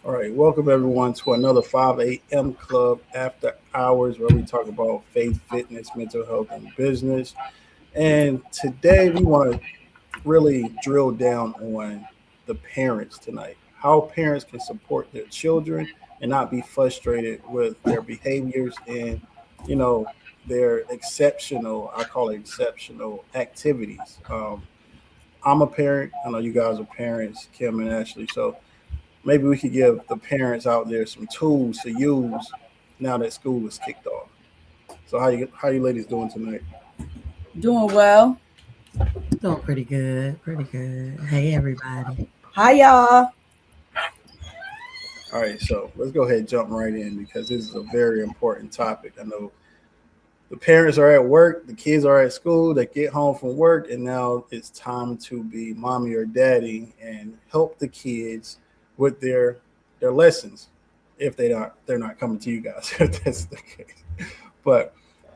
All right, welcome everyone to another 5 a.m. Club After Hours where we talk about faith, fitness, mental health, and business. And today we want to really drill down on the parents tonight. How parents can support their children and not be frustrated with their behaviors and, you know, their exceptional, I call it exceptional activities. I'm a parent. I know you guys are parents, Kim and Ashley. So maybe we could give the parents out there some tools to use now that school is kicked off. So how you ladies doing tonight? Doing well. Doing pretty good, pretty good. Hey, everybody. Hi, y'all. All right, so let's go ahead and jump right in because this is a very important topic. I know the parents are at work, the kids are at school, they get home from work, and now it's time to be mommy or daddy and help the kids with their lessons if they're not coming to you guys if that's the case. But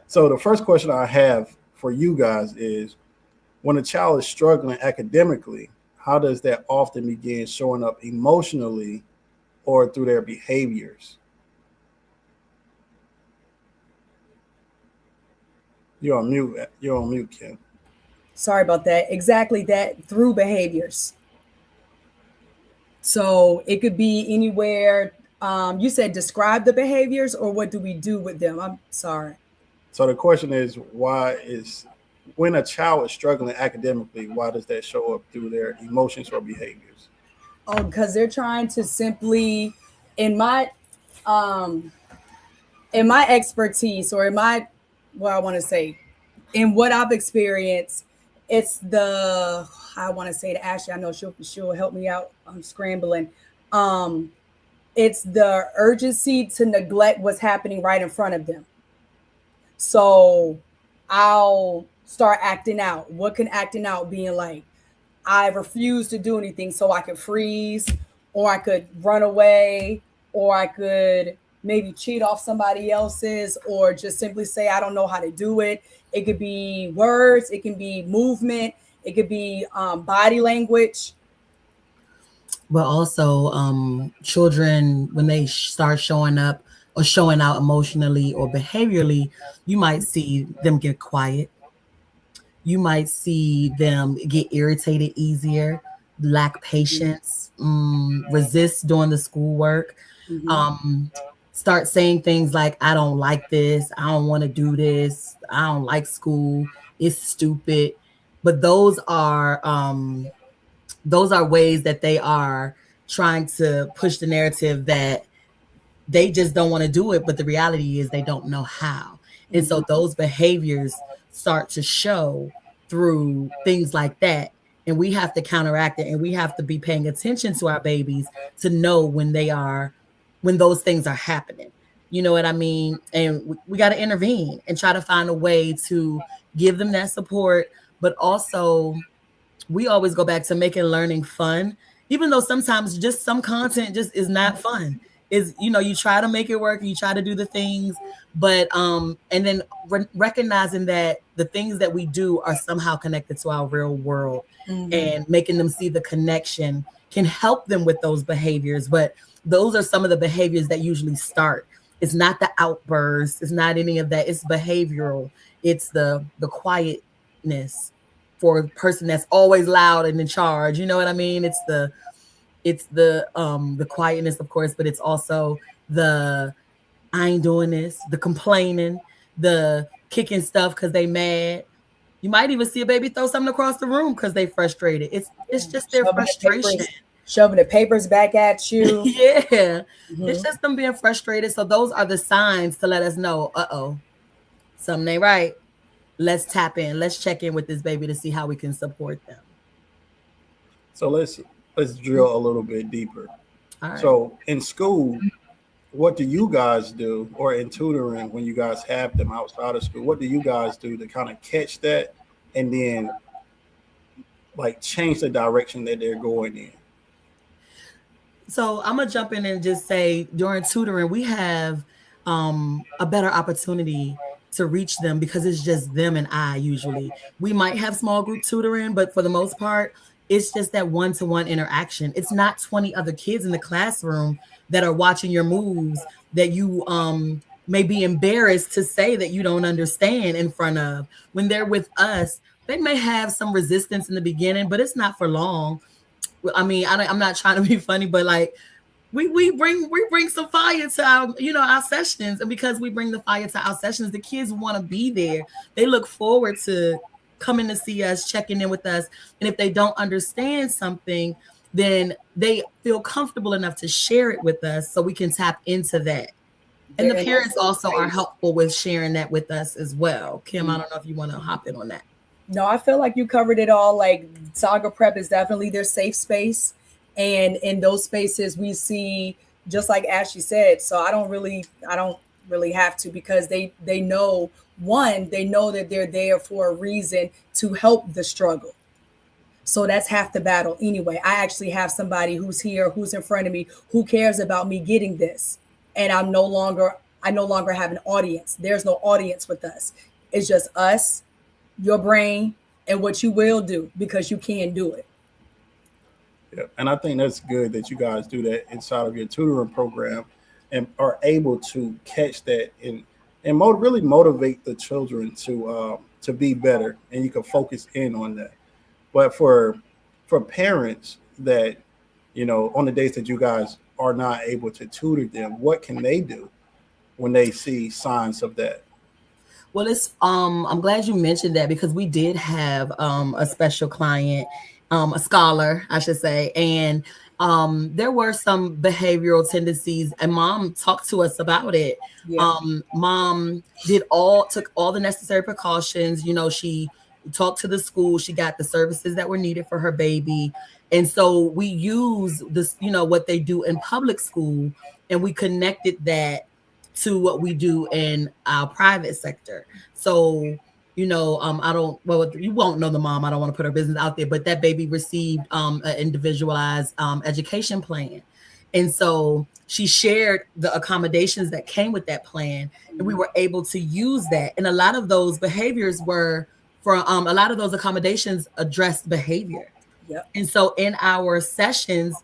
so the first question I have for you guys is when a child is struggling academically, how does that often begin showing up emotionally or through their behaviors? You're on mute, Kim. Sorry about that. Exactly that through behaviors. So it could be anywhere. You said describe the behaviors or what do we do with them? I'm sorry. So the question is, why is when a child is struggling academically, why does that show up through their emotions or behaviors? Oh, because they're trying to simply, in my um, in my expertise or in my, what I want to say, in what I've experienced, it's the, I want to say to Ashley. I know she'll help me out. I'm scrambling. Um, it's the urgency to neglect what's happening right in front of them. So I'll start acting out. What can acting out being like? I refuse to do anything, so I could freeze, or I could run away, or I could maybe cheat off somebody else's, or just simply say, I don't know how to do it. It could be words, it can be movement, it could be body language. But also, children, when they start showing up or showing out emotionally or behaviorally, you might see them get quiet. You might see them get irritated easier, lack patience, resist doing the schoolwork, Mm-hmm. um, start saying things like, I don't like this, I don't want to do this, I don't like school, it's stupid. But those are ways that they are trying to push the narrative that they just don't want to do it, but the reality is they don't know how. And so Mm-hmm. those behaviors start to show through things like that. And we have to counteract it, and we have to be paying attention to our babies to know when those things are happening. You know what I mean? And we got to intervene and try to find a way to give them that support, but also we always go back to making learning fun, even though sometimes just some content just is not fun. Is you try to make it work, you try to do the things, but and then recognizing that the things that we do are somehow connected to our real world, Mm-hmm. and making them see the connection can help them with those behaviors. But those are some of the behaviors that usually start. It's not the outbursts, it's not any of that, it's behavioral. It's the quietness for a person that's always loud and in charge. You know what I mean? It's the quietness, of course, but it's also the I ain't doing this, the complaining, the kicking stuff because they mad. You might even see a baby throw something across the room because they frustrated. It's just their Shoving the frustration. papers, shoving the papers back at you. Yeah. It's Mm-hmm. just them being frustrated. So those are the signs to let us know, uh-oh, something ain't right. Let's tap in. Let's check in with this baby to see how we can support them. So let's drill a little bit deeper. All right. So in school, what do you guys do, or in tutoring when you guys have them outside of school? What do you guys do to kind of catch that and then like change the direction that they're going in? So I'm gonna jump in and just say during tutoring, we have a better opportunity to reach them because it's just them and I usually. We might have small group tutoring, but for the most part, It's just that one-to-one interaction. It's not 20 other kids in the classroom that are watching your moves that you may be embarrassed to say that you don't understand in front of. When they're with us, they may have some resistance in the beginning, but it's not for long. I mean, I'm not trying to be funny, but like we bring some fire to our our sessions, and because we bring the fire to our sessions, the kids want to be there. They look forward to coming to see us, checking in with us, and if they don't understand something, then they feel comfortable enough to share it with us so we can tap into that. And They're the in a parents safe also are space. helpful with sharing that with us as well. Kim, I Mm. don't know if you want to hop in on that. No, I feel like you covered it all. Like Saga Prep is definitely their safe space, and in those spaces we see, just like Ashley said. So I don't really have to, because they know, one, they know that they're there for a reason to help the struggle. So that's half the battle anyway. I actually have somebody who's here, who's in front of me, who cares about me getting this. And I no longer have an audience. There's no audience with us. It's just us, your brain, and what you will do because you can do it. Yeah. And I think that's good that you guys do that inside of your tutoring program and are able to catch that and really motivate the children to be better, and you can focus in on that. But for parents that, on the days that you guys are not able to tutor them, what can they do when they see signs of that? Well, it's I'm glad you mentioned that because we did have a special client, a scholar, I should say, and there were some behavioral tendencies, and mom talked to us about it. Yeah. Mom did all took all the necessary precautions. She talked to the school, she got the services that were needed for her baby. And so we use this, what they do in public school, and we connected that to what we do in our private sector. So, I don't, well, you won't know the mom. I don't want to put her business out there, but that baby received an individualized education plan. And so she shared the accommodations that came with that plan, and we were able to use that. And a lot of those behaviors were for a lot of those accommodations addressed behavior. Yep. And so in our sessions,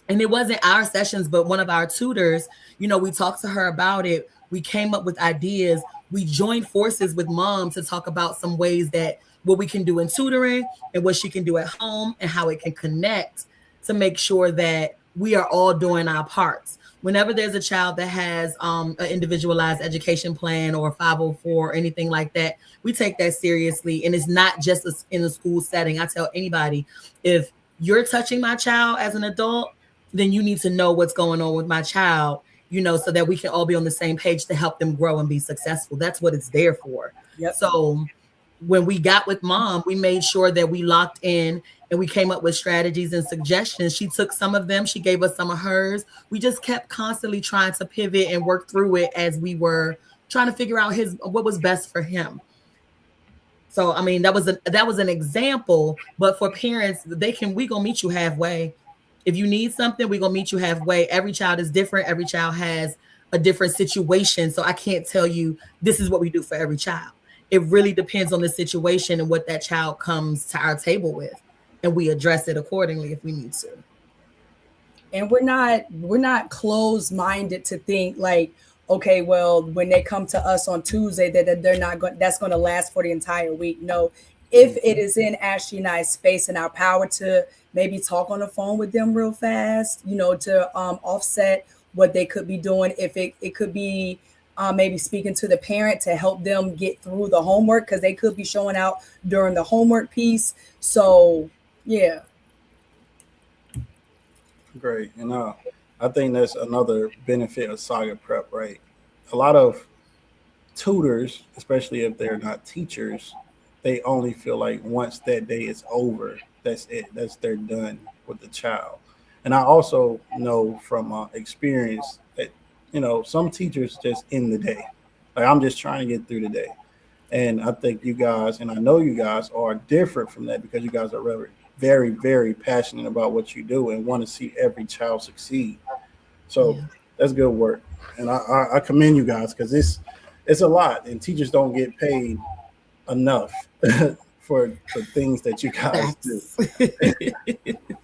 and it wasn't our sessions, but one of our tutors, we talked to her about it. We came up with ideas. We joined forces with mom to talk about some ways that what we can do in tutoring and what she can do at home and how it can connect to make sure that we are all doing our parts. Whenever there's a child that has an individualized education plan or 504 or anything like that, we take that seriously. And it's not just in a school setting. I tell anybody, if you're touching my child as an adult, then you need to know what's going on with my child, so that we can all be on the same page to help them grow and be successful. That's what it's there for. Yep. So when we got with mom, we made sure that we locked in and we came up with strategies and suggestions. She took some of them, she gave us some of hers. We just kept constantly trying to pivot and work through it as we were trying to figure out what was best for him. So I mean, that was an example, but for parents, we gonna meet you halfway. If you need something, we gonna meet you halfway. Every child is different. Every child has a different situation. So I can't tell you this is what we do for every child. It really depends on the situation and what that child comes to our table with. And we address it accordingly if we need to. And we're not closed minded to think like, okay, well, when they come to us on Tuesday, that they're not going, that's going to last for the entire week. No, if it Mhm. is in Ashley and I's space and our power to maybe talk on the phone with them real fast, to offset what they could be doing. If it could be maybe speaking to the parent to help them get through the homework, because they could be showing out during the homework piece. So yeah. Great. And I think that's another benefit of Saga Prep, right? A lot of tutors, especially if they're not teachers, they only feel like once that day is over, that's it. They're done with the child. And I also know from experience that some teachers just end the day. Like, I'm just trying to get through the day. And I think you guys, and I know you guys are different from that because you guys are very, very, very passionate about what you do and want to see every child succeed. So Yeah. that's good work, and I commend you guys because it's a lot, and teachers don't get paid enough for things that you guys do.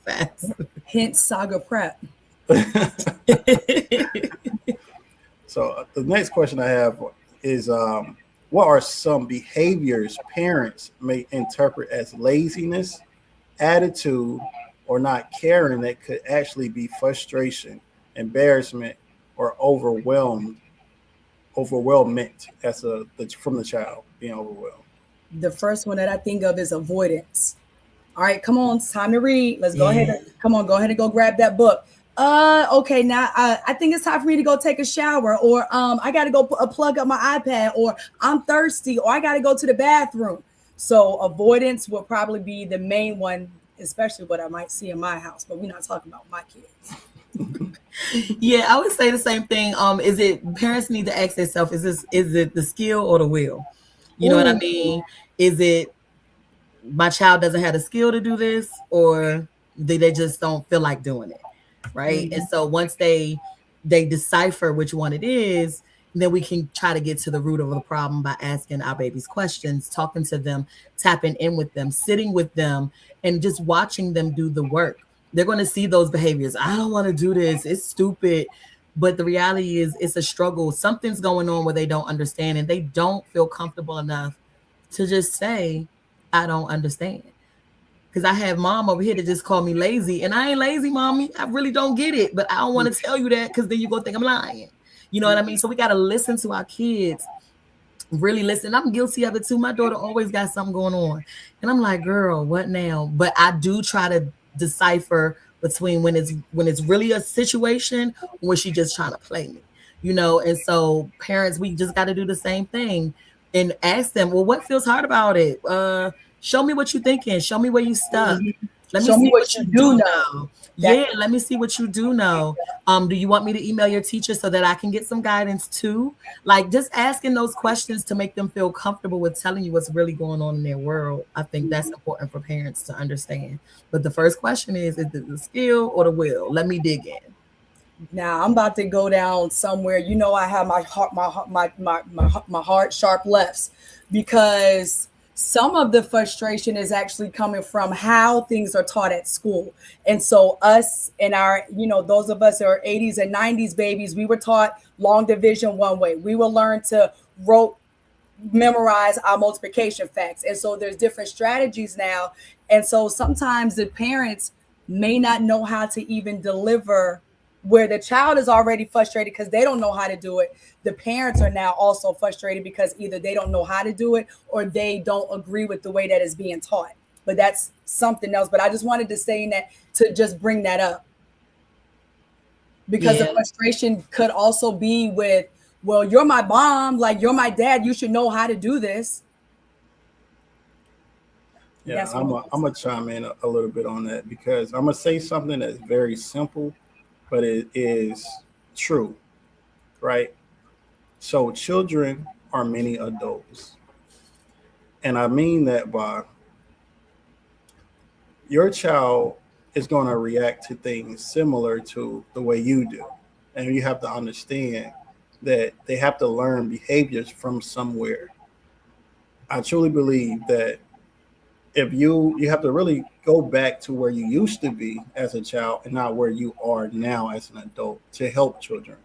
Facts. Facts. Hence Saga Prep. So the next question I have is, what are some behaviors parents may interpret as laziness, attitude, or not caring that could actually be frustration, embarrassment, or overwhelmment from the child being overwhelmed. The first one that I think of is avoidance. All right, come on, it's time to read. Let's go ahead Yeah. and come on, go ahead and go grab that book. Okay, now I think it's time for me to go take a shower, or I got to go plug up my iPad, or I'm thirsty, or I got to go to the bathroom. So avoidance will probably be the main one, especially what I might see in my house. But we're not talking about my kids. Yeah, I would say the same thing. Is it parents need to ask themselves, is it the skill or the will? You know what I Ooh, mean? Is it my child doesn't have the skill to do this, or they just don't feel like doing it, right? And mhm. so once they decipher which one it is, then we can try to get to the root of the problem by asking our babies questions, talking to them, tapping in with them, sitting with them, and just watching them do the work. They're going to see those behaviors. I don't want to do this, it's stupid. But the reality is it's a struggle. Something's going on where they don't understand and they don't feel comfortable enough to just say, I don't understand. Because I have mom over here that just called me lazy, and I ain't lazy, mommy. I really don't get it, but I don't want to tell you that because then you're gonna think I'm lying. You know what I mean? So we gotta listen to our kids, really listen. I'm guilty of it too. My daughter always got something going on, and I'm like, girl, what now? But I do try to decipher between when it's really a situation or when she just trying to play me, And so parents, we just got to do the same thing and ask them, well, what feels hard about it? Show me what you're thinking. Show me where you stuck. Mhm. Let me Show me see what what you you do do know. know. That Yeah, let me see what you do know. Do you want me to email your teacher so that I can get some guidance too? Like just asking those questions to make them feel comfortable with telling you what's really going on in their world. I think that's important for parents to understand. But the first question is it the skill or the will? Let me dig in. now I'm about to go down somewhere. You know, I have my heart sharp lefts because some of the frustration is actually coming from how things are taught at school. And so us and our, those of us who are 80s and 90s babies, we were taught long division one way. We will learn to rote memorize our multiplication facts. And so there's different strategies now. And so sometimes the parents may not know how to even deliver where the child is already frustrated because they don't know how to do it. The parents are now also frustrated because either they don't know how to do it or they don't agree with the way that it's being taught. But that's something else. But I just wanted to say that to just bring that up because the Yeah. frustration could also be with, well, you're my mom, like you're my dad, you should know how to do this. Yeah, That's what it I'm is. gonna chime in a little bit on that because I'm gonna say something that's very simple, but it is true, right? So children are many adults, and I mean that by your child is going to react to things similar to the way you do, and you have to understand that they have to learn behaviors from somewhere. I truly believe that if you have to really go back to where you used to be as a child and not where you are now as an adult to help children.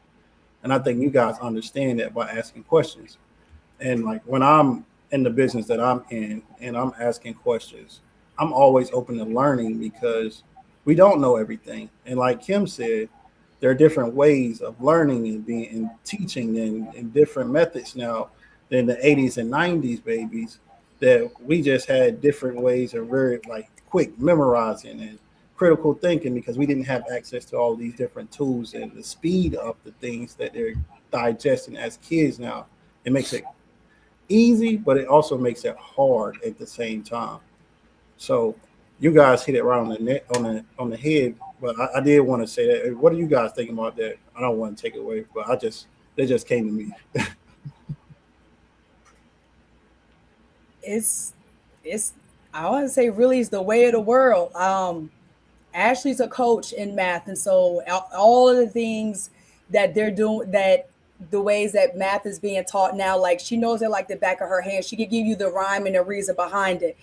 And I think you guys understand that by asking questions. And like when I'm in the business that I'm in and I'm asking questions, I'm always open to learning because we don't know everything. And like Kim said, there are different ways of learning and being and teaching and different methods now than the 80s and 90s babies that we just had different ways of very like quick memorizing and critical thinking because we didn't have access to all these different tools and the speed of the things that they're digesting as kids now. It makes it easy, but it also makes it hard at the same time. So you guys hit it right on the net on the head. But I did want to say that. What are you guys thinking about that? I don't want to take it away, but they just came to me. It's I want to say really is the way of the world. Ashley's a coach in math, and so all of the things that they're doing, that the ways that math is being taught now, like she knows it like the back of her hand. She could give you the rhyme and the reason behind it.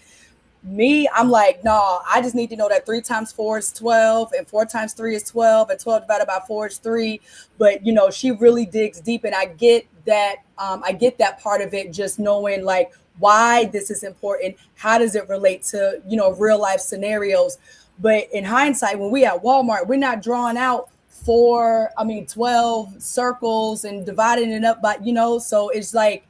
Me, I'm like, no, I just need to know that 3 times 4 is 12, and 4 times 3 is 12, and 12 divided by 4 is 3. But she really digs deep, and I get that. I get that part of it, just knowing like why this is important. How does it relate to real life scenarios? But in hindsight, when we at Walmart, we're not drawing out 12 circles and dividing it up by. So it's like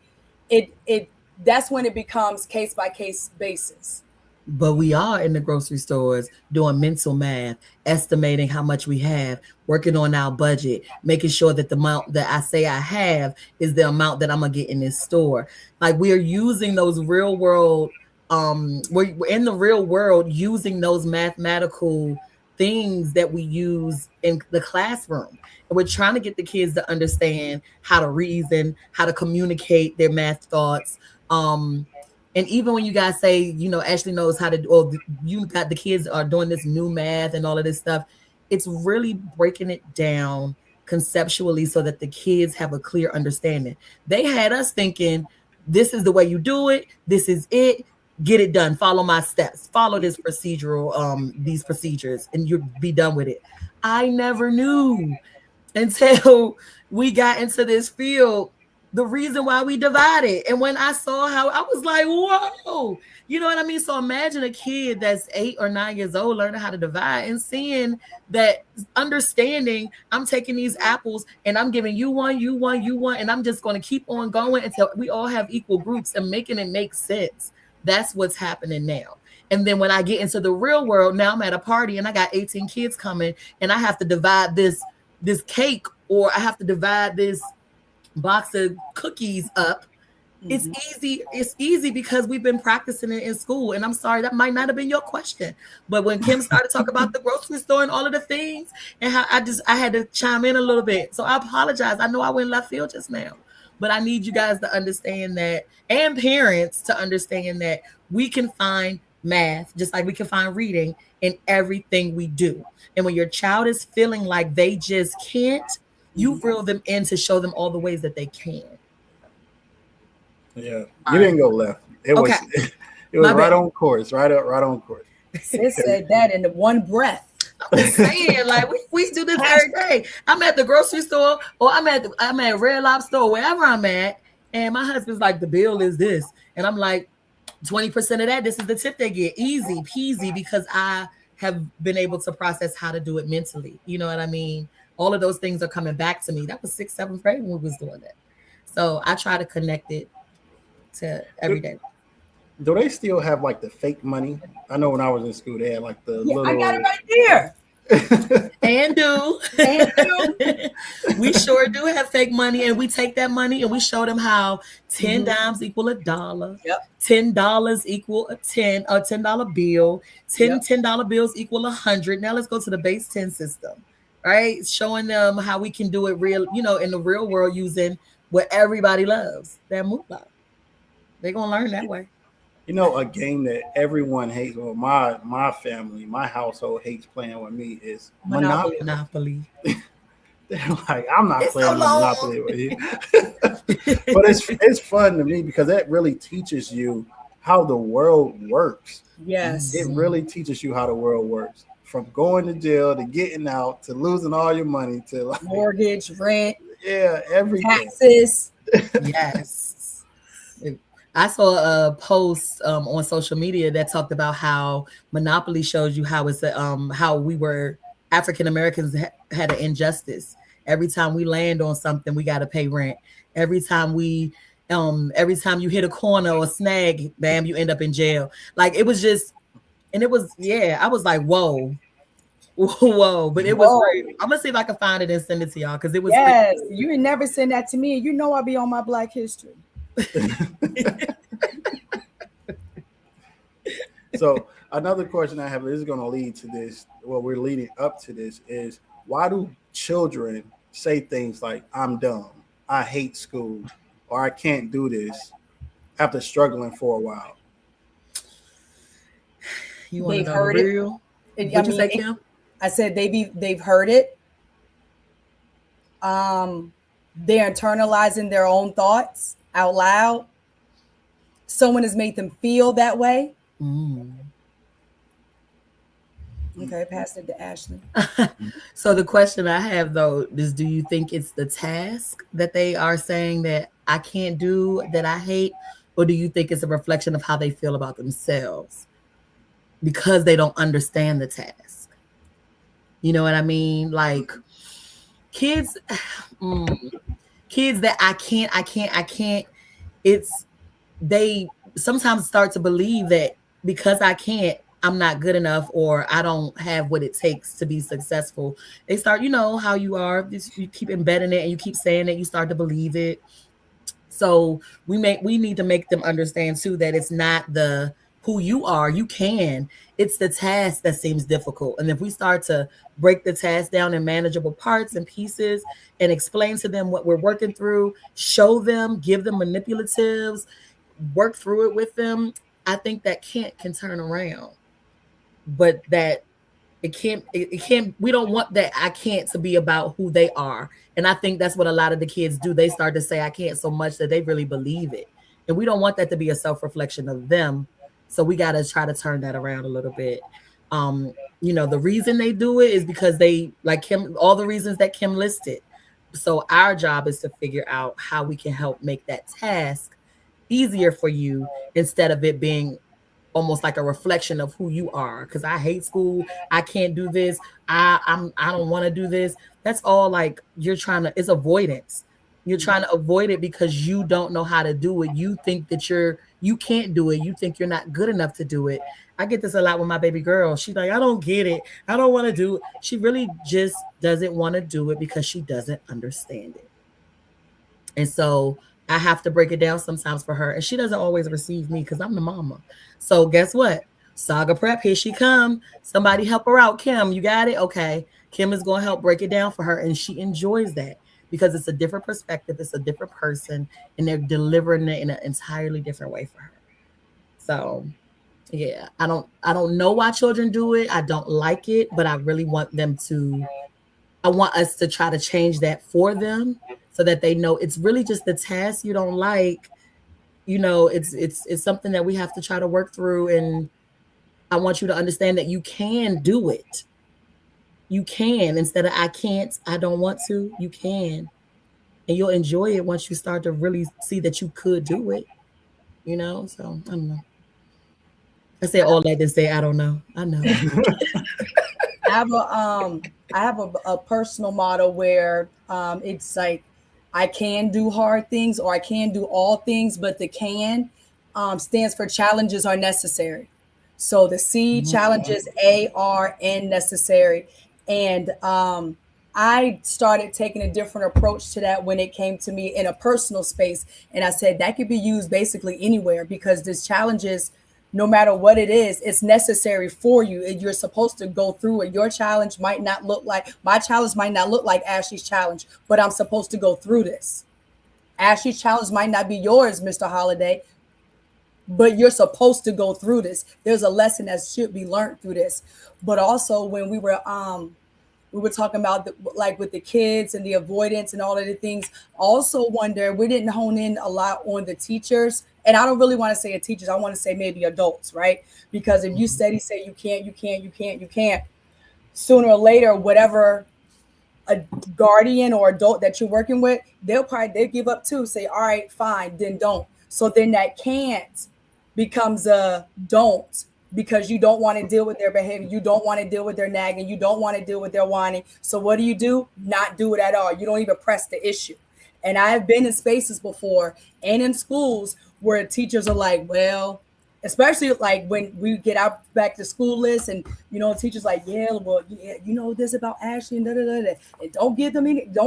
it that's when it becomes case by case basis. But we are in the grocery stores doing mental math, estimating how much we have, working on our budget, making sure that the amount that I say I have is the amount that I'm gonna get in this store. Like we are using those real world, we're in the real world using those mathematical things that we use in the classroom. And we're trying to get the kids to understand how to reason, how to communicate their math thoughts. And even when you guys say, Ashley knows how to, or you got the kids are doing this new math and all of this stuff, it's really breaking it down conceptually so that the kids have a clear understanding. They had us thinking, this is the way you do it, this is it, get it done, follow my steps, follow this procedural, these procedures, and you'll be done with it. I never knew until we got into this field the reason why we divided. And when I saw how, I was like, whoa, you know what I mean? So imagine a kid that's 8 or 9 years old learning how to divide and seeing that, understanding I'm taking these apples and I'm giving you one, you one, you one, and I'm just going to keep on going until we all have equal groups and making it make sense. That's what's happening now. And then when I get into the real world, now I'm at a party and I got 18 kids coming and I have to divide this cake, or I have to divide this box of cookies up. It's easy. It's easy because we've been practicing it in school. And I'm sorry, that might not have been your question. But when Kim started talking about the grocery store and all of the things, and how I had to chime in a little bit. So I apologize. I know I went left field just now. But I need you guys to understand that, and parents to understand that we can find math just like we can find reading in everything we do. And when your child is feeling like they just can't, you reel them in to show them all the ways that they can. Yeah, All you right. didn't go left. It Okay. was it was My right bad. on course, right on course. Sis said that in one breath. I'm just saying, like we do this every day. I'm at the grocery store, or I'm at Red Lobster, or wherever I'm at, and my husband's like, the bill is this, and I'm like, 20% of that, this is the tip they get, easy peasy, because I have been able to process how to do it mentally. You know what I mean? All of those things are coming back to me. That was 6th, 7th grade when we was doing that. So I try to connect it to Do, every day. do they still have like the fake money? I know when I was in school, they had like the Yeah, I got it little. right there. And do. And We sure do have fake money, and we take that money and we show them how 10 dimes equal $1, Yep. $10 equal a $10 bill, 10 Yep. $10 bills equal 100. Now let's go to the base 10 system, right? Showing them how we can do it real, in the real world, using what everybody loves, that moolah. They're gonna learn that way. A game that everyone hates. Well, my family, my household hates playing with me is Monopoly. Monopoly. Monopoly. They're like, I'm not It's so playing no long. Monopoly with you. But it's fun to me because that really teaches you how the world works. It Yes. really teaches you how the world works. From going to jail to getting out to losing all your money to like Mortgage, rent, yeah, everything. taxes. Yes. I saw a post on social media that talked about how Monopoly shows you how how we were African Americans had an injustice. Every time we land on something, we got to pay rent. Every time every time you hit a corner or snag, bam, you end up in jail. Like it was just, and it was, yeah, I was like, whoa, whoa, but it was Whoa. great. I'm gonna see if I can find it and send it to y'all because it was pretty Yes. cool. You would never send that to me. You know I'll be on my Black History. So another question I have, this is going to lead to this. Well, we're leading up to this is why do children say things like "I'm dumb," "I hate school," or "I can't do this" after struggling for a while? You want to They've know the heard it. real? I What you mean, say, Kim? I said they've heard it. Um, they're internalizing their own thoughts out loud. Someone has made them feel that way. Mm. Okay, pass it to Ashley. So the question I have though is, do you think it's the task that they are saying that I can't do, that I hate, or do you think it's a reflection of how they feel about themselves because they don't understand the task? You know what I mean? Like kids, mm, kids that I can't. It's they sometimes start to believe that because I can't, I'm not good enough, or I don't have what it takes to be successful. They start, you know how you are, you keep embedding it and you keep saying it, you start to believe it. So we need to make them understand too that it's not the who you are, you can. It's the task that seems difficult. And if we start to break the task down in manageable parts and pieces and explain to them what we're working through, show them, give them manipulatives, work through it with them, I think that can't can turn around. But that it can't, we don't want that I can't to be about who they are. And I think that's what a lot of the kids do. They start to say I can't so much that they really believe it. And we don't want that to be a self-reflection of them. So we got to try to turn that around a little bit. You know, the reason they do it is because they, like Kim, all the reasons that Kim listed. So our job is to figure out how we can help make that task easier for you instead of it being almost like a reflection of who you are. Because I hate school, I can't do this, I don't want to do this. That's all like you're trying to, it's avoidance. You're trying to avoid it because you don't know how to do it. You think that you can't do it. You think you're not good enough to do it. I get this a lot with my baby girl. She's like, I don't get it. I don't want to do it. She really just doesn't want to do it because she doesn't understand it. And so I have to break it down sometimes for her. And she doesn't always receive me because I'm the mama. So guess what? S.A.G.A prep, here she come. Somebody help her out. Kim, you got it? Okay. Kim is going to help break it down for her. And she enjoys that because it's a different perspective. It's a different person. And they're delivering it in an entirely different way for her. So yeah, I don't know why children do it. I don't like it, but I really want them to, I want us to try to change that for them so that they know it's really just the task you don't like. You know, it's something that we have to try to work through. And I want you to understand that you can do it. You can, instead of I can't, I don't want to, you can. And you'll enjoy it once you start to really see that you could do it, you know? So I don't know. I say all that to say I don't know. I know. I have a personal motto where it's like I can do hard things or I can do all things, but the can stands for challenges are necessary. So the C, challenges, A, are, and necessary. And I started taking a different approach to that when it came to me in a personal space. And I said that could be used basically anywhere because this challenges, no matter what it is, it's necessary for you. You're supposed to go through it. Your challenge might not look like my challenge, might not look like Ashley's challenge, but I'm supposed to go through this. Ashley's challenge might not be yours, Mr. Holiday, but you're supposed to go through this. There's a lesson that should be learned through this. But also when we were talking about like with the kids and the avoidance and all of the things. Also wonder, we didn't hone in a lot on the teachers, and I don't really want to say teachers, I want to say maybe adults, right? Because if you steady say you can't, you can't, you can't, you can't, sooner or later, whatever a guardian or adult that you're working with, they'll give up too. Say, all right, fine, then don't. So then that can't becomes a don't because you don't want to deal with their behavior. You don't want to deal with their nagging. You don't want to deal with their whining. So what do? Not do it at all. You don't even press the issue. And I have been in spaces before and in schools where teachers are like, well, especially like when we get out back to school list and teachers like, yeah, well, yeah, this about Ashley and da da da da. And don't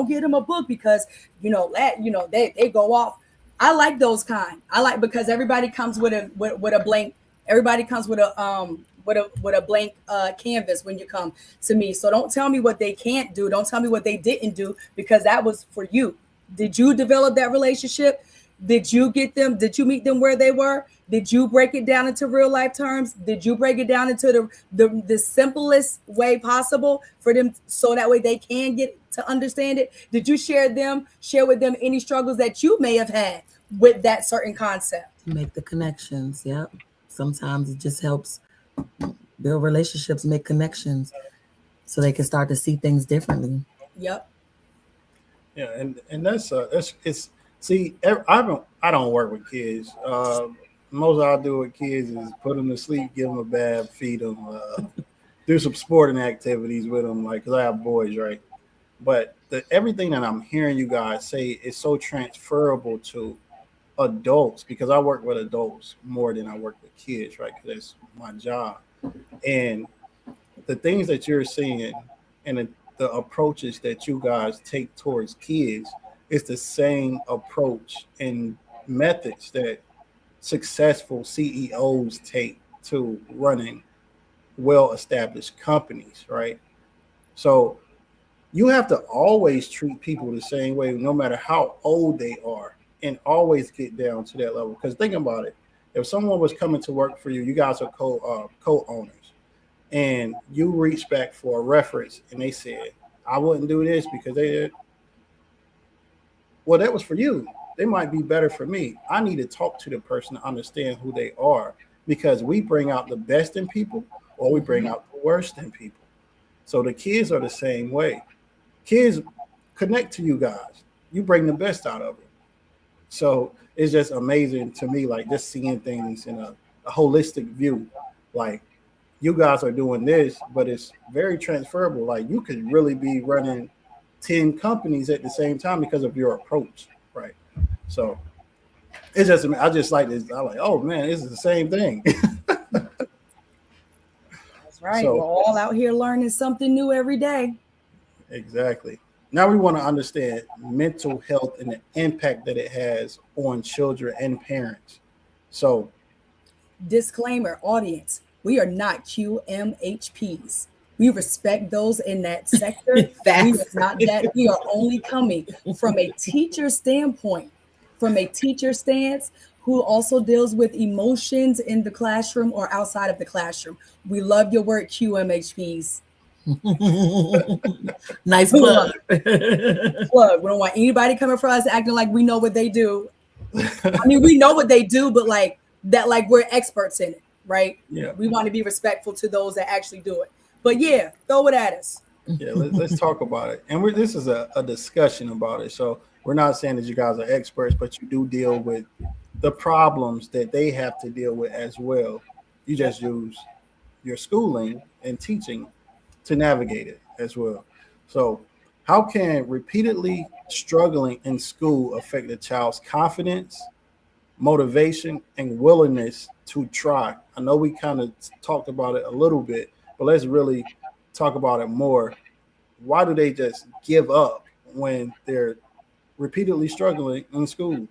give them a book because they go off. I like those kind. I like because everybody comes with a blank. Everybody comes with a blank canvas when you come to me. So don't tell me what they can't do. Don't tell me what they didn't do because that was for you. Did you develop that relationship? Did you get them? Did you meet them where they were? Did you break it down into real life terms? Did you break it down into the simplest way possible for them so that way they can get to understand it? Did you share with them any struggles that you may have had with that certain concept? Make the connections. Yep. Sometimes it just helps build relationships, make connections, so they can start to see things differently. Yep. Yeah, and that's it's see I don't work with kids. Most I do with kids is put them to sleep, give them a bath, feed them, do some sporting activities with them, like because I have boys, right? But everything that I'm hearing you guys say is so transferable to adults because I work with adults more than I work with kids, right? Because that's my job. And the things that you're seeing and the approaches that you guys take towards kids is the same approach and methods that successful CEOs take to running well established companies, right? So you have to always treat people the same way, no matter how old they are, and always get down to that level. Because think about it: if someone was coming to work for you, you guys are co-owners, and you reach back for a reference, and they said, "I wouldn't do this because they did." Well, that was for you. They might be better for me. I need to talk to the person to understand who they are because we bring out the best in people, or we bring Mhm. out the worst in people. So the kids are the same way. Kids connect to you guys. You bring the best out of them. So it's just amazing to me, like just seeing things in a holistic view. Like you guys are doing this, but it's very transferable. Like you could really be running 10 companies at the same time because of your approach. Right. So it's just, I just like this. I like, oh man, this is the same thing. That's right. We're So all out here learning something new every day. exactly. Now we want to understand mental health and the impact that it has on children and parents. So, Disclaimer, audience, we are not QMHPs. We respect those in that sector. We are Facts. not that. We are only coming from a teacher standpoint, from a teacher stance who also deals with emotions in the classroom or outside of the classroom. We love your work, QMHPs. Nice We plug. love it. Plug. We don't want anybody coming for us acting like we know what they do. I mean, we know what they do, but like that, like we're experts in it, right? yeah, We want to be respectful to those that actually do it. But yeah, throw it at us. yeah, let's talk about it. And this is a discussion about it. So, we're not saying that you guys are experts, but you do deal with the problems that they have to deal with as well. You Yep. just use your schooling and teaching to navigate it as well. So, how can repeatedly struggling in school affect a child's confidence, motivation, and willingness to try? I know we kind of talked about it a little bit, but let's really talk about it more. Why do they just give up when they're repeatedly struggling in school?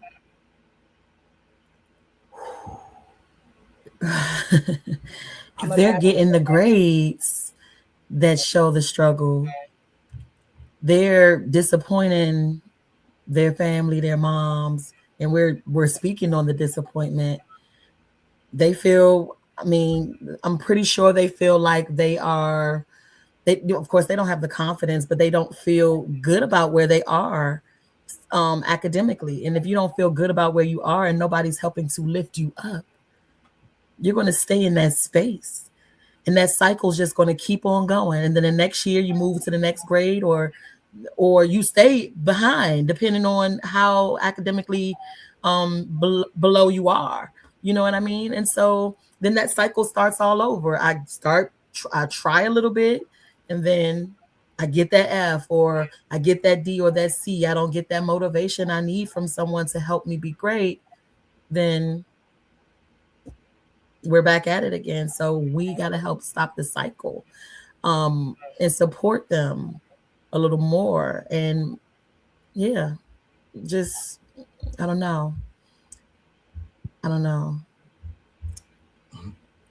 I'm If a they're bad. getting the grades that show the struggle, they're disappointing their family, their moms, and we're speaking on the disappointment. They feel, I mean, I'm pretty sure they feel like they of course they don't have the confidence, but they don't feel good about where they are academically. And if you don't feel good about where you are and nobody's helping to lift you up, you're going to stay in that space. And that cycle's just going to keep on going. And then the next year you move to the next grade, or you stay behind depending on how academically below you are. You know what I mean? And so then that cycle starts all over. I try a little bit, and then I get that F, or I get that D or that C. I don't get that motivation I need from someone to help me be great. Then we're back at it again. So we got to help stop the cycle, and support them a little more. And yeah, just I don't know. I don't know.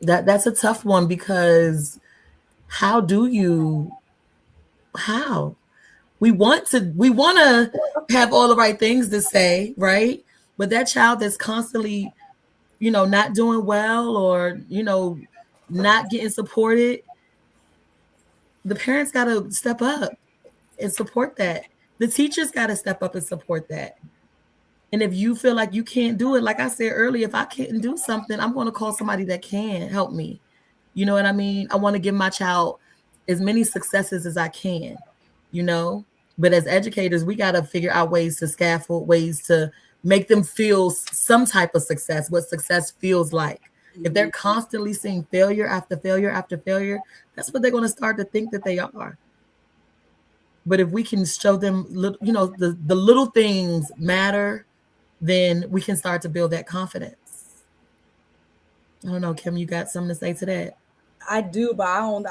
That's a tough one because how do you how we want to have all the right things to say, right? But that child that's constantly, not doing well, or not getting supported, the parents got to step up and support that. The teachers got to step up and support that. And if you feel like you can't do it, like I said earlier, if I can't do something, I'm going to call somebody that can help me. You know what I mean? I want to give my child as many successes as I can, you know? But as educators, we got to figure out ways to scaffold, ways to make them feel some type of success, what success feels like. If they're constantly seeing failure after failure after failure, that's what they're going to start to think that they are. But if we can show them, you know, the little things matter, then we can start to build that confidence. I don't know, Kim, you got something to say to that? I do, but Say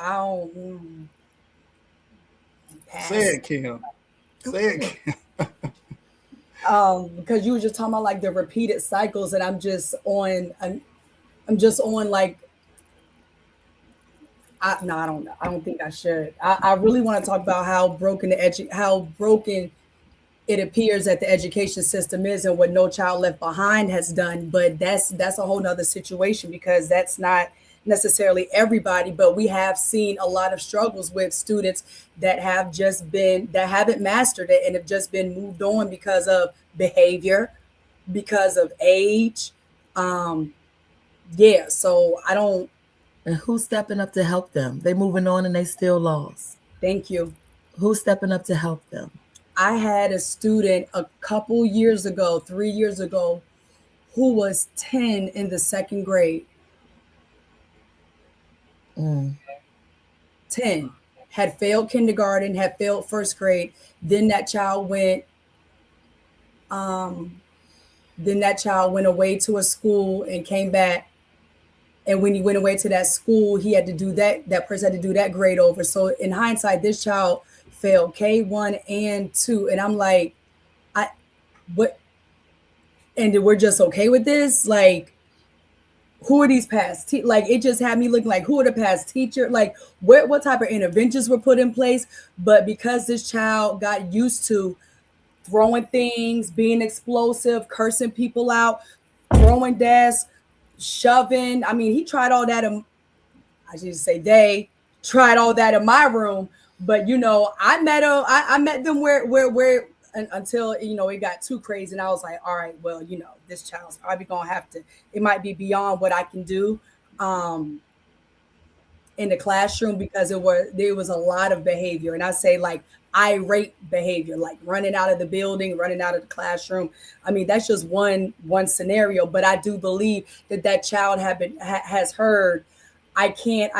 pass. it, Kim. Say it, Okay. Kim. Because you were just talking about like the repeated cycles, and I'm just on like no, I don't know. I don't think I should. I really want to talk about how broken it appears that the education system is and what No Child Left Behind has done. But that's a whole nother situation because that's not necessarily everybody, but we have seen a lot of struggles with students that haven't mastered it and have just been moved on because of behavior, because of age. Um, yeah, so I don't And who's stepping up to help them? They moving on and they still lost. thank you. Who's stepping up to help them? I had a student a couple years ago, 3 years ago, who was 10 in the second grade. Mm. 10 had failed kindergarten, had failed first grade. Then that child went, um, then that child went away to a school and came back. And when he went away to that school, he had to do that person had to do that grade over. So in hindsight, this child failed K1 and 2. And I'm like, I what and we're just okay with this? Like, who are these like it just had me looking like who are the past teacher, like what type of interventions were put in place. But because this child got used to throwing things, being explosive, cursing people out, throwing desks, shoving, I mean, he tried all that I should say they tried all that in my room. But I met him. I met them where until it got too crazy, and I was like, all right, well, this child's probably gonna have to. It might be beyond what I can do in the classroom because there was a lot of behavior, and I say like irate behavior, like running out of the building, running out of the classroom. I mean, that's just one scenario, but I do believe that child has heard I can't,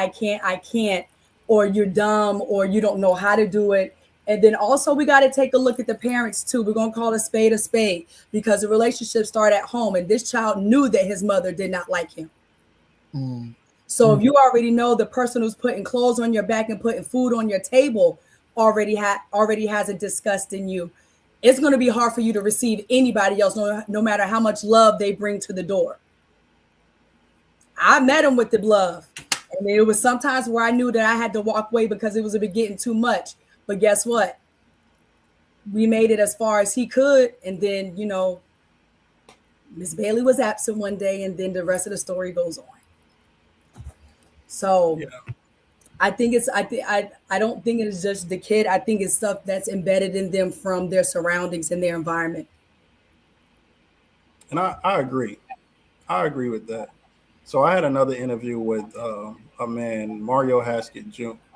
or you're dumb, or you don't know how to do it. And then also we got to take a look at the parents too. We're going to call a spade because the relationship started at home. And this child knew that his mother did not like him. Mm. So if you already know the person who's putting clothes on your back and putting food on your table already has a disgust in you, it's going to be hard for you to receive anybody else, no matter how much love they bring to the door. I met him with the love. And it was sometimes where I knew that I had to walk away because it was getting too much. But guess what? We made it as far as he could. And then, Miss Bailey was absent one day, and then the rest of the story goes on. So Yeah. I think I don't think it's just the kid. I think it's stuff that's embedded in them from their surroundings and their environment. And I agree. I agree with that. So I had another interview with a man, Mario Haskett,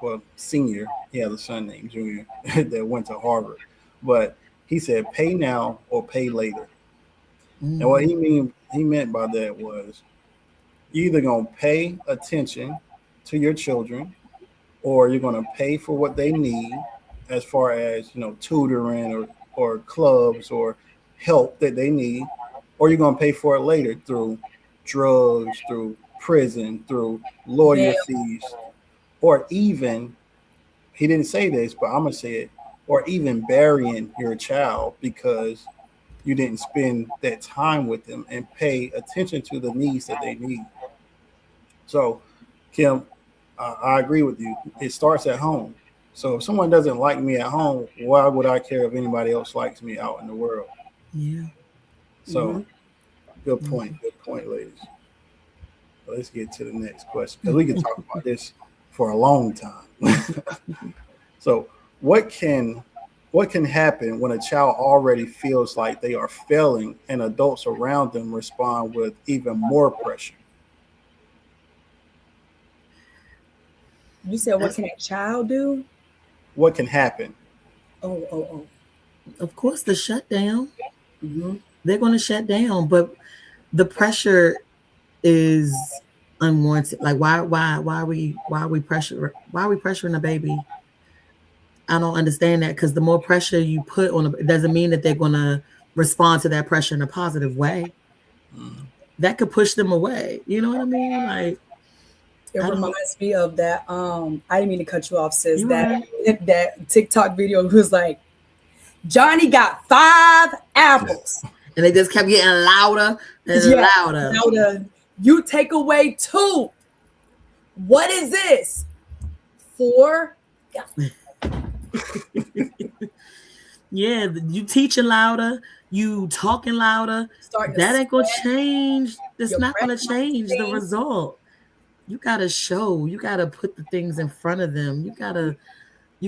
well, senior. He has a son named Junior that went to Harvard. But he said, pay now or pay later. And what he meant by that was you're either going to pay attention to your children or you're going to pay for what they need as far as, tutoring or clubs or help that they need, or you're going to pay for it later through drugs, through prison, through lawyer Jail. fees, or even, he didn't say this, but I'm going to say it, or even burying your child because you didn't spend that time with them and pay attention to the needs that they need. So, Kim, I agree with you. It starts at home. So if someone doesn't like me at home, why would I care if anybody else likes me out in the world? Yeah. So Mm-hmm. good point. Good point, ladies. Let's get to the next question because we can talk about this for a long time. So what can happen when a child already feels like they are failing and adults around them respond with even more pressure? You said, what That's, can a child do? What can happen? Oh, oh, oh. of course, the shutdown. Mm-hmm. They're going to shut down, but the pressure is unwarranted. Like why are we pressuring a baby? I don't understand that because the more pressure you put on it doesn't mean that they're gonna respond to that pressure in a positive way. Mm. That could push them away. You know what I mean? Like It I don't. reminds me of that. I didn't mean to cut you off, sis. You all That right? that TikTok video was like, Johnny got 5 apples. And they just kept getting louder and Yeah. louder. Now you take away 2. What is this? 4. Yeah, you teaching louder, you talking louder. Starting to That ain't gonna sweat. change. That's Your not breath gonna might change the stink. result. You gotta show. You gotta put the things in front of them. You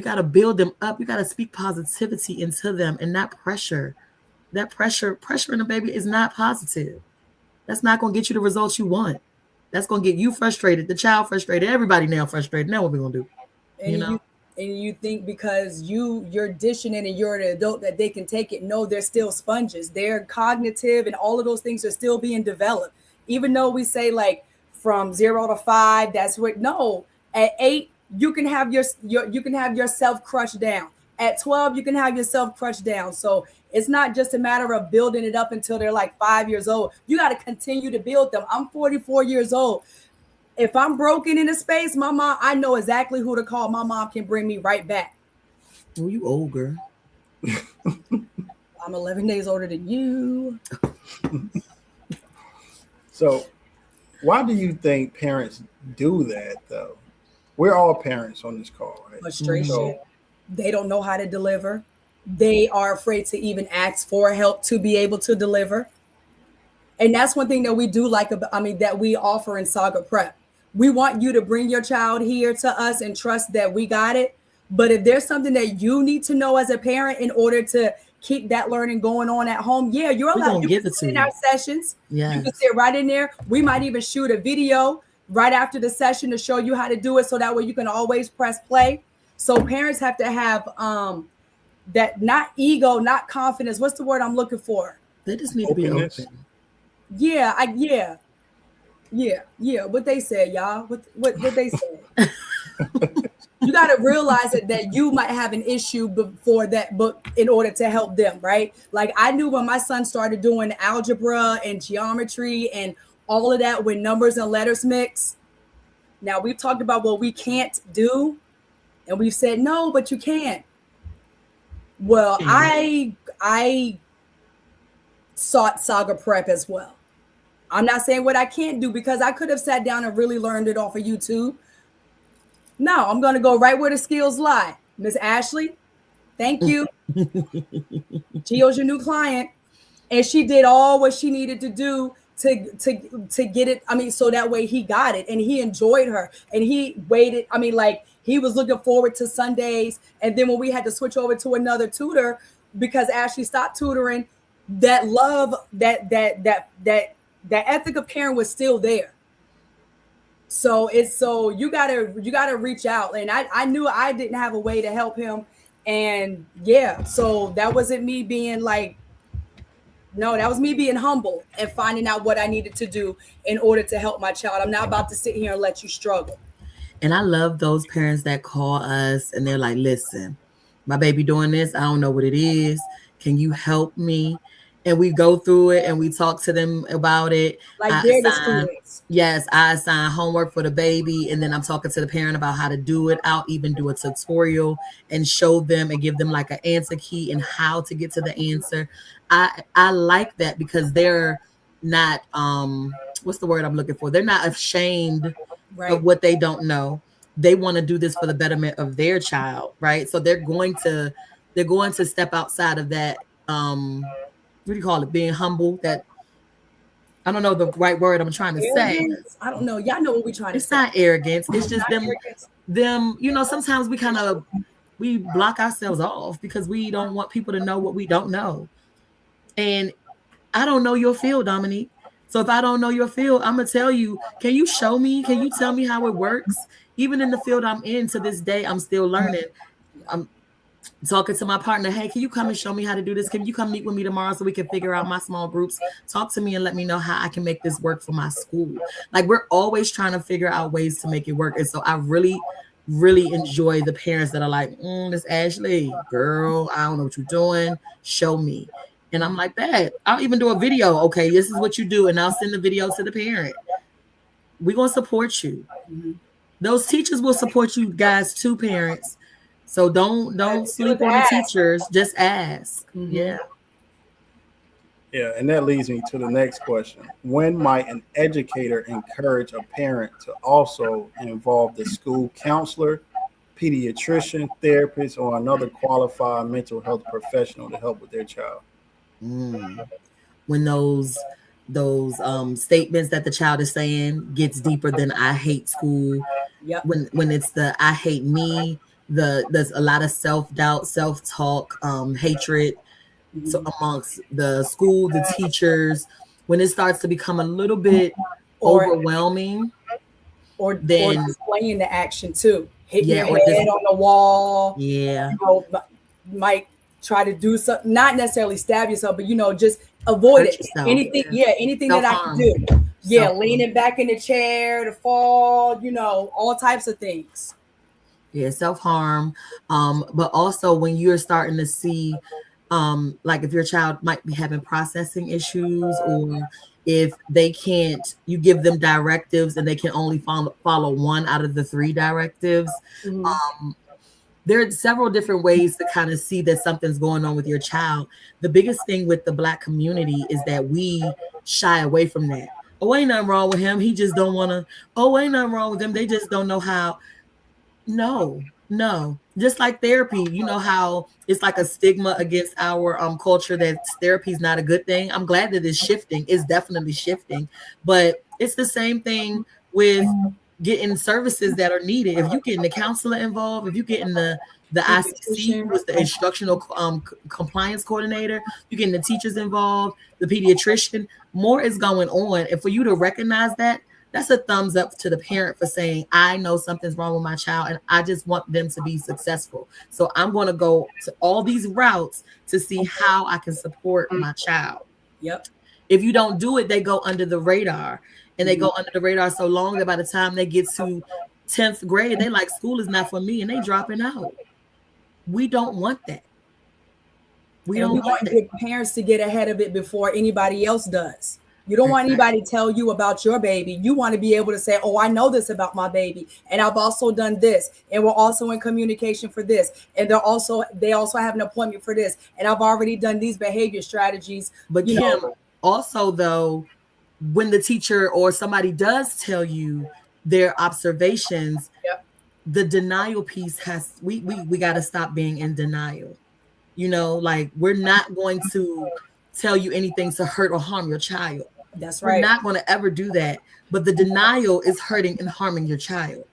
gotta build them up. You gotta speak positivity into them and not pressure. That pressuring a baby is not positive. That's not gonna get you the results you want. That's gonna get you frustrated, the child frustrated, everybody now frustrated. Now what we gonna do? and You know? you think because you're dishing it and you're an adult that they can take it. No, they're still sponges. They're cognitive and all of those things are still being developed. Even though we say like from 0 to 5, that's what. No, at 8 you can have your you can have yourself crushed down. At 12 you can have yourself crushed down. So it's not just a matter of building it up until they're like 5 years old. You got to continue to build them. I'm 44 years old. If I'm broken in a space, my mom, I know exactly who to call. My mom can bring me right back. Oh, you old girl. I'm 11 days older than you. So, why do you think parents do that though? We're all parents on this call, right? Frustration. Mhm. So, They don't know how to deliver. They are afraid to even ask for help to be able to deliver. And that's one thing that we do like about, I mean, that we offer in Saga Prep. We want you to bring your child here to us and trust that we got it. But if there's something that you need to know as a parent in order to keep that learning going on at home, yeah, you're We're allowed. gonna You can give it sit to in our you. sessions. You can Yes. sit right in there. We might even shoot a video right after the session to show you how to do it, so that way you can always press play. So parents have to have that, not ego, not confidence. What's the word I'm looking for? They just need to be openness. open. Yeah. What they said, y'all. What they said. You got to realize that you might have an issue before that, but in order to help them, right? Like I knew when my son started doing algebra and geometry and all of that when numbers and letters mix. Now we've talked about what we can't do, and we've said no, but you can't. Well, Can. I sought Saga Prep as well. I'm not saying what I can't do because I could have sat down and really learned it off of YouTube. No, I'm going to go right where the skills lie. Miss Ashley, thank you. Gio's your new client. And she did all what she needed to do to get it. I mean, so that way he got it and he enjoyed her and he waited. I mean, like he was looking forward to Sundays. And then when we had to switch over to another tutor because Ashley stopped tutoring, that love, that ethic of caring was still there. So you gotta reach out. And I knew I didn't have a way to help him. And yeah, so that wasn't me being like, no, that was me being humble and finding out what I needed to do in order to help my child. I'm not about to sit here and let you struggle. And I love those parents that call us and they're like, listen, my baby doing this. I don't know what it is. Can you help me? And we go through it and we talk to them about it. Like I they're the assign, students. yes, I assign homework for the baby. And then I'm talking to the parent about how to do it. I'll even do a tutorial and show them and give them like an answer key and how to get to the answer. I like that because they're not what's the word I'm looking for? They're not ashamed of Right. what they don't know. They want to do this for the betterment of their child, right? So they're going to step outside of that what do you call it? Being humble. That I don't know the right word I'm trying to say. Arrogance. I don't know. Y'all know what we're trying to It's say. not arrogance. It's just Not them arrogance. them, sometimes we block ourselves off because we don't want people to know what we don't know. And I don't know your field, Dominique. So if I don't know your field, I'm gonna tell you, can you show me? Can you tell me how it works? Even in the field I'm in to this day, I'm still learning. I'm talking to my partner, hey, can you come and show me how to do this? Can you come meet with me tomorrow so we can figure out my small groups? Talk to me and let me know how I can make this work for my school. Like, we're always trying to figure out ways to make it work. And so I really, really enjoy the parents that are like, Miss Ashley, girl, I don't know what you're doing. Show me. And I'm like, that. I'll even do a video. Okay, this is what you do. And I'll send the video to the parent. We're going to support you. Mm-hmm. Those teachers will support you guys too, parents. So don't sleep on the teachers. Just ask. Mm-hmm. Yeah. Yeah, and that leads me to the next question. When might an educator encourage a parent to also involve the school counselor, pediatrician, therapist, or another qualified mental health professional to help with their child? Mm. When those statements that the child is saying gets deeper than I hate school, Yep. when it's the I hate me, there's a lot of self-doubt, self-talk, hatred, so Mm-hmm. amongst the school, the teachers, when it starts to become a little bit Or overwhelming, or then displaying the action too, hitting yeah, your or just head on the wall. yeah, You know, might try to do something, not necessarily stab yourself, but just avoid hurt it. yourself, Anything, yeah. yeah, anything that I can Self-harm. do. Yeah, Self-harm. leaning back in the chair to fall, all types of things. Yeah, self-harm. But also when you're starting to see, like if your child might be having processing issues, or if they can't, you give them directives and they can only follow one out of the three directives. Mm-hmm. um, there are several different ways to kind of see that something's going on with your child. The biggest thing with the Black community is that we shy away from that. Oh, ain't nothing wrong with him, he just don't want to. Oh, ain't nothing wrong with them, they just don't know how. No, no. Just like therapy, you know how it's like a stigma against our culture that therapy is not a good thing. I'm glad that it's shifting. It's definitely shifting, but it's the same thing with getting services that are needed. If you getting the counselor involved, if you getting the ICC, Pediatrician. who is the instructional compliance coordinator, you getting the teachers involved, the pediatrician, more is going on. And for you to recognize that, that's a thumbs up to the parent for saying, I know something's wrong with my child and I just want them to be successful. So I'm going to go to all these routes to see how I can support my child. Yep. If you don't do it, they go under the radar, and they Mm-hmm. go under the radar so long that by the time they get to 10th grade, they like, school is not for me, and they dropping out. We don't want that. We And we don't want want that. good parents to get ahead of it before anybody else does. You don't want Exactly. anybody to tell you about your baby. You want to be able to say, oh, I know this about my baby. And I've also done this. And we're also in communication for this. And they also have an appointment for this. And I've already done these behavior strategies. But Kim, also though, when the teacher or somebody does tell you their observations, Yep. the denial piece has we got to stop being in denial. Like, we're not going to tell you anything to hurt or harm your child. That's We're right. not going to ever do that. But the denial is hurting and harming your child.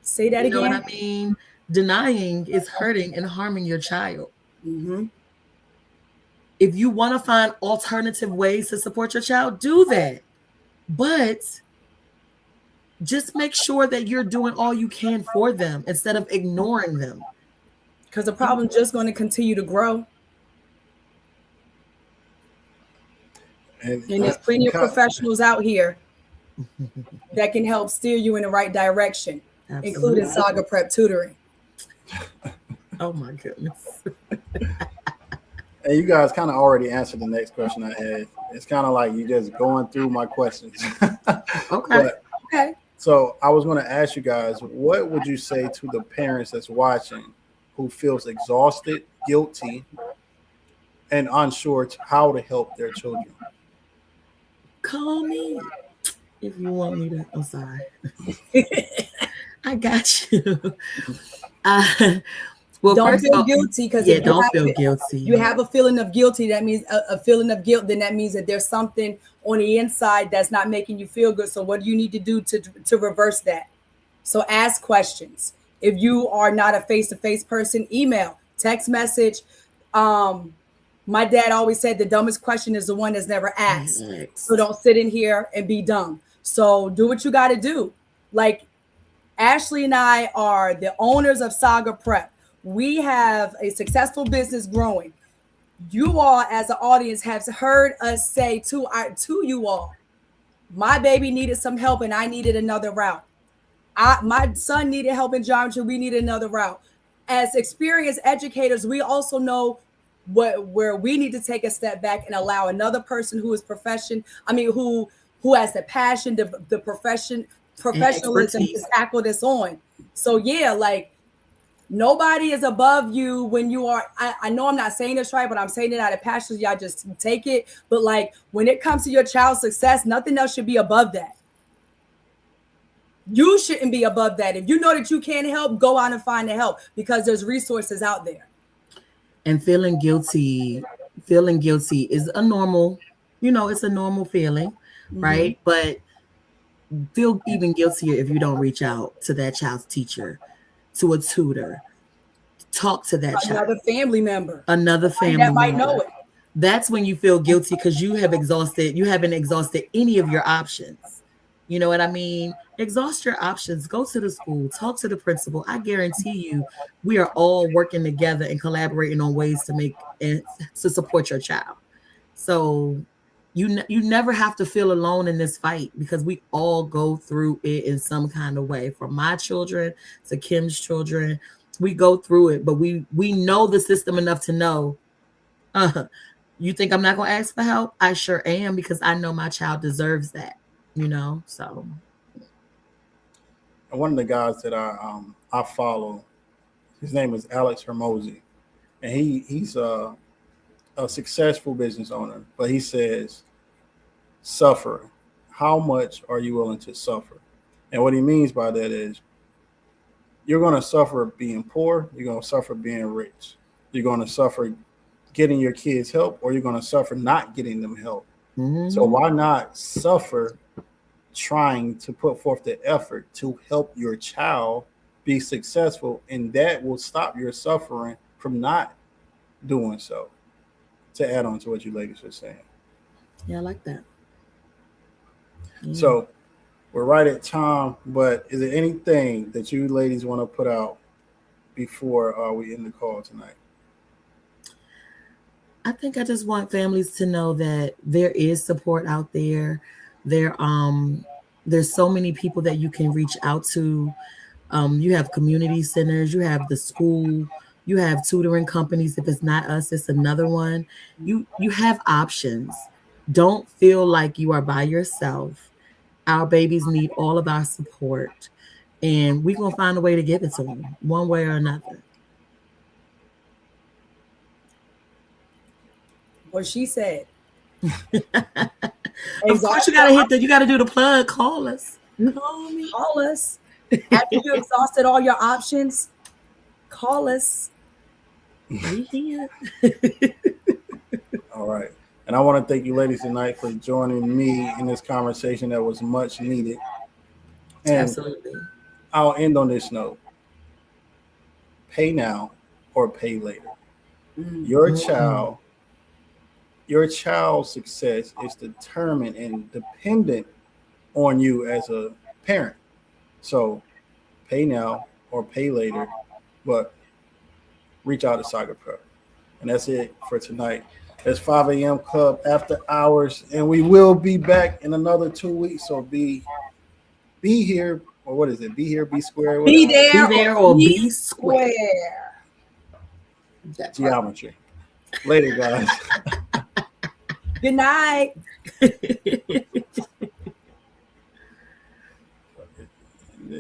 Say that You know what I again. mean? Denying is hurting and harming your child. Mm-hmm. If you want to find alternative ways to support your child, do that. But just make sure that you're doing all you can for them instead of ignoring them. Because the problem's just going to continue to grow. And And there's plenty of professionals out here that can help steer you in the right direction, including Absolutely. S.A.G.A prep tutoring. Oh my goodness. and you guys kind of already answered the next question I had. It's kind of like you just going through my questions. Okay. But Okay. so I was going to ask you guys, what would you say to the parents that's watching who feels exhausted, guilty, and unsure how to help their children? Call me if you want me to. I'm sorry. I got you. Well, Don't first feel of all, guilty, because yeah, if don't feel guilty. you have a feeling of guilty, that means a feeling of guilt, then that means that there's something on the inside that's not making you feel good. So what do you need to do to reverse that? So ask questions. If you are not a face-to-face person, email, text message. My dad always said the dumbest question is the one that's never asked. So don't sit in here and be dumb. So do what you got to do. Like, Ashley and I are the owners of S.A.G.A Prep. We have a successful business growing. You all, as an audience, have heard us say to you all, my baby needed some help and I needed another route. My son needed help in geometry. We needed another route. As experienced educators, we also know where we need to take a step back and allow another person who is profession. I mean, who has the passion, the And professionalism to expertise. tackle this on. So yeah, like nobody is above you when you are. I know I'm not saying this right, but I'm saying it out of passion. Y'all just take it. But like when it comes to your child's success, nothing else should be above that. You shouldn't be above that. If you know that you can't help, go out and find the help because there's resources out there. And feeling guilty is a normal, it's a normal feeling, Mm-hmm. right? But feel even guiltier if you don't reach out to that child's teacher, to a tutor, talk to that child, Another family member, another somebody that family might know member. it. That's when you feel guilty because you haven't exhausted any of your options. You know what I mean? Exhaust your options. Go to the school, talk to the principal. I guarantee you, we are all working together and collaborating on ways to make and to support your child. So you never have to feel alone in this fight because we all go through it in some kind of way. From my children to Kim's children, we go through it, but we know the system enough to know. Uh, you think I'm not gonna ask for help? I sure am because I know my child deserves that. So And one of the guys that I follow, his name is Alex Hermosi, and he's a successful business owner. But he says, suffer. How much are you willing to suffer? And what he means by that is you're going to suffer being poor, you're going to suffer being rich, you're going to suffer getting your kids help, or you're going to suffer not getting them help. So mhm. why not suffer trying to put forth the effort to help your child be successful, and that will stop your suffering from not doing so. To add on to what you ladies are saying, Yeah, I like that. Yeah. so we're right at time. But is there anything that you ladies want to put out before we end the call tonight? I think I just want families to know that there is support out there. There there's so many people that you can reach out to. You have community centers, you have the school, you have tutoring companies. If it's not us, it's another one. You have options. Don't feel like you are by yourself. Our babies need all of our support, and we're gonna find a way to give it to them, one way or another. What she said. Of course, Exhaust your you gotta do the plug. Call us. options. Call me. Call us. After you exhausted all your options, call us. We here. All right. And I want to thank you ladies tonight for joining me in this conversation that was much needed. And Absolutely. I'll end on this note: pay now or pay later. Mm. Your Mm-mm. child, your child's success is determined and dependent on you as a parent. So pay now or pay later, but reach out to S.A.G.A Pro. And that's it for tonight. That's 5 a.m. Club After Hours, and we will be back in another 2 weeks. So be here, or what is it? Be here, be square. What Be is it? Be there or there or be be square. square. That part. Geometry. Later, guys. Good night.